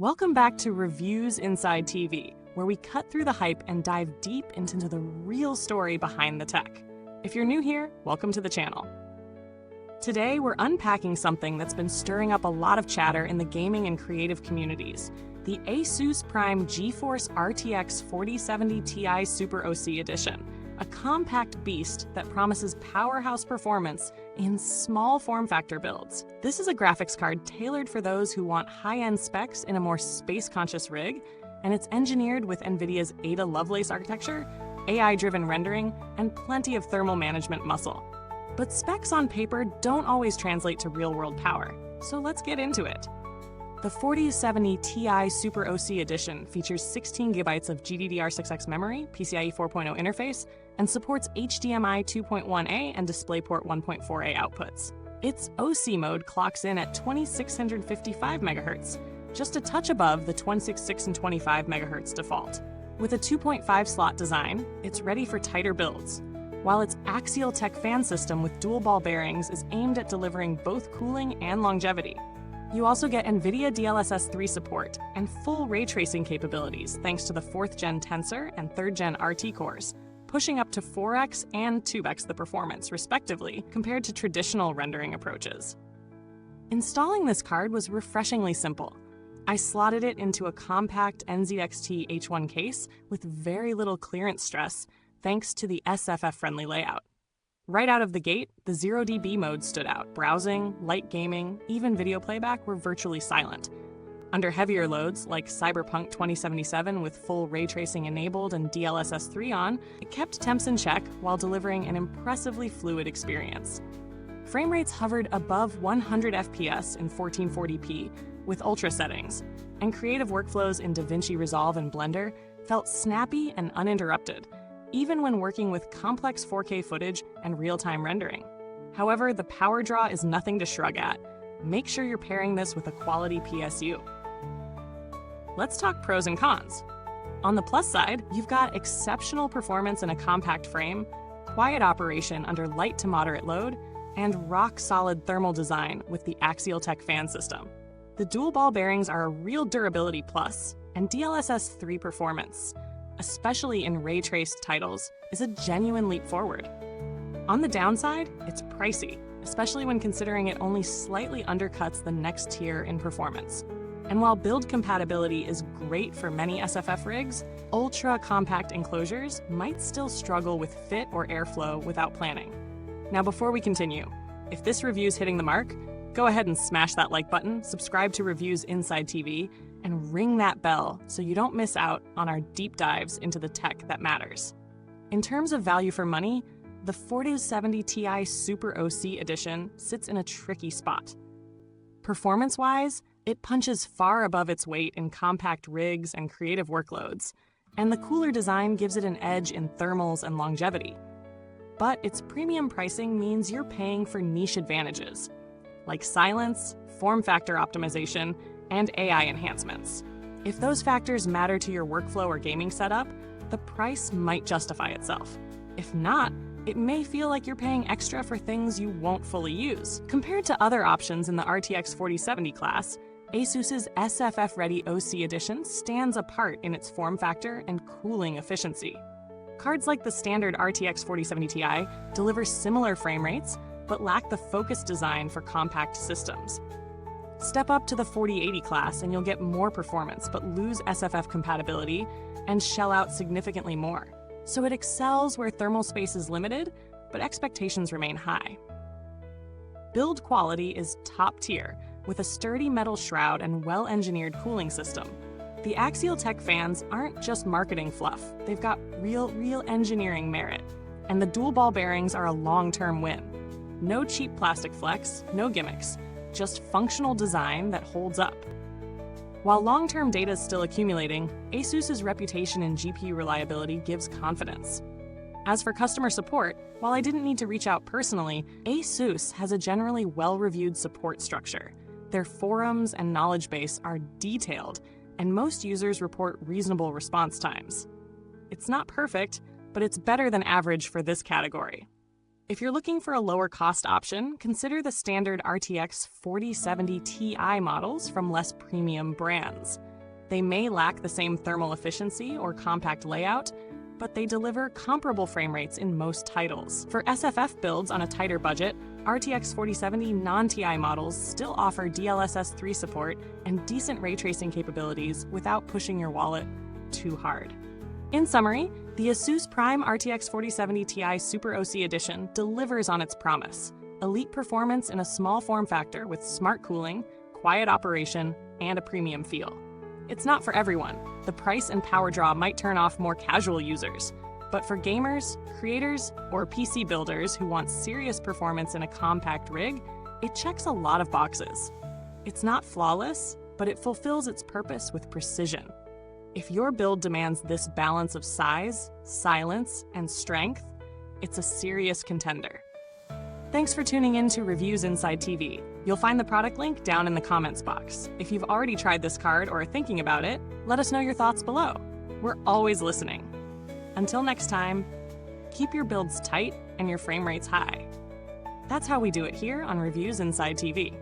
Welcome back to Reviews Inside TV, where we cut through the hype and dive deep into the real story behind the tech. If you're new here, welcome to the channel. Today, we're unpacking something that's been stirring up a lot of chatter in the gaming and creative communities, the ASUS Prime GeForce RTX 4070 Ti Super OC Edition, a compact beast that promises powerhouse performance in small form factor builds. This is a graphics card tailored for those who want high-end specs in a more space-conscious rig, and it's engineered with NVIDIA's Ada Lovelace architecture, AI-driven rendering, and plenty of thermal management muscle. But specs on paper don't always translate to real-world power, so let's get into it. The 4070 Ti Super OC Edition features 16 GB of GDDR6X memory, PCIe 4.0 interface, and supports HDMI 2.1a and DisplayPort 1.4a outputs. Its OC mode clocks in at 2655 MHz, just a touch above the 166 and 25 MHz default. With a 2.5 slot design, it's ready for tighter builds, while its axial tech fan system with dual ball bearings is aimed at delivering both cooling and longevity. You also get NVIDIA DLSS 3 support and full ray tracing capabilities thanks to the 4th Gen Tensor and 3rd Gen RT cores, pushing up to 4x and 2x the performance, respectively, compared to traditional rendering approaches. Installing this card was refreshingly simple. I slotted it into a compact NZXT H1 case with very little clearance stress, thanks to the SFF-friendly layout. Right out of the gate, the 0dB mode stood out. Browsing, light gaming, even video playback were virtually silent. Under heavier loads, like Cyberpunk 2077 with full ray tracing enabled and DLSS 3 on, it kept temps in check while delivering an impressively fluid experience. Frame rates hovered above 100 FPS in 1440p with ultra settings, and creative workflows in DaVinci Resolve and Blender felt snappy and uninterrupted, even when working with complex 4K footage and real-time rendering. However, the power draw is nothing to shrug at. Make sure you're pairing this with a quality PSU. Let's talk pros and cons. On the plus side, you've got exceptional performance in a compact frame, quiet operation under light to moderate load, and rock-solid thermal design with the axial tech fan system. The dual ball bearings are a real durability plus, and DLSS 3 performance, especially in ray-traced titles, is a genuine leap forward. On the downside, it's pricey, especially when considering it only slightly undercuts the next tier in performance. And while build compatibility is great for many SFF rigs, ultra-compact enclosures might still struggle with fit or airflow without planning. Now before we continue, if this review's hitting the mark, go ahead and smash that like button, subscribe to Reviews Inside TV, and ring that bell so you don't miss out on our deep dives into the tech that matters. In terms of value for money, the 4070 Ti Super OC Edition sits in a tricky spot. Performance-wise, it punches far above its weight in compact rigs and creative workloads, and the cooler design gives it an edge in thermals and longevity. But its premium pricing means you're paying for niche advantages, like silence, form factor optimization, and AI enhancements. If those factors matter to your workflow or gaming setup, the price might justify itself. If not, it may feel like you're paying extra for things you won't fully use. Compared to other options in the RTX 4070 class, ASUS's SFF-Ready OC Edition stands apart in its form factor and cooling efficiency. Cards like the standard RTX 4070 Ti deliver similar frame rates, but lack the focused design for compact systems. Step up to the 4080 class and you'll get more performance, but lose SFF compatibility and shell out significantly more. So it excels where thermal space is limited, but expectations remain high. Build quality is top tier, with a sturdy metal shroud and well-engineered cooling system. The axial tech fans aren't just marketing fluff, they've got real engineering merit. And the dual ball bearings are a long-term win. No cheap plastic flex, no gimmicks, just functional design that holds up. While long-term data is still accumulating, ASUS's reputation in GPU reliability gives confidence. As for customer support, while I didn't need to reach out personally, ASUS has a generally well-reviewed support structure. Their forums and knowledge base are detailed, and most users report reasonable response times. It's not perfect, but it's better than average for this category. If you're looking for a lower cost option, consider the standard RTX 4070 Ti models from less premium brands. They may lack the same thermal efficiency or compact layout, but they deliver comparable frame rates in most titles. For SFF builds on a tighter budget, RTX 4070 non-TI models still offer DLSS 3 support and decent ray tracing capabilities without pushing your wallet too hard. In summary, the ASUS Prime RTX 4070 Ti Super OC Edition delivers on its promise: elite performance in a small form factor with smart cooling, quiet operation, and a premium feel. It's not for everyone. The price and power draw might turn off more casual users, but for gamers, creators, or PC builders who want serious performance in a compact rig, it checks a lot of boxes. It's not flawless, but it fulfills its purpose with precision. If your build demands this balance of size, silence, and strength, it's a serious contender. Thanks for tuning in to Reviews Inside TV. You'll find the product link down in the comments box. If you've already tried this card or are thinking about it, let us know your thoughts below. We're always listening. Until next time, keep your builds tight and your frame rates high. That's how we do it here on Reviews Inside TV.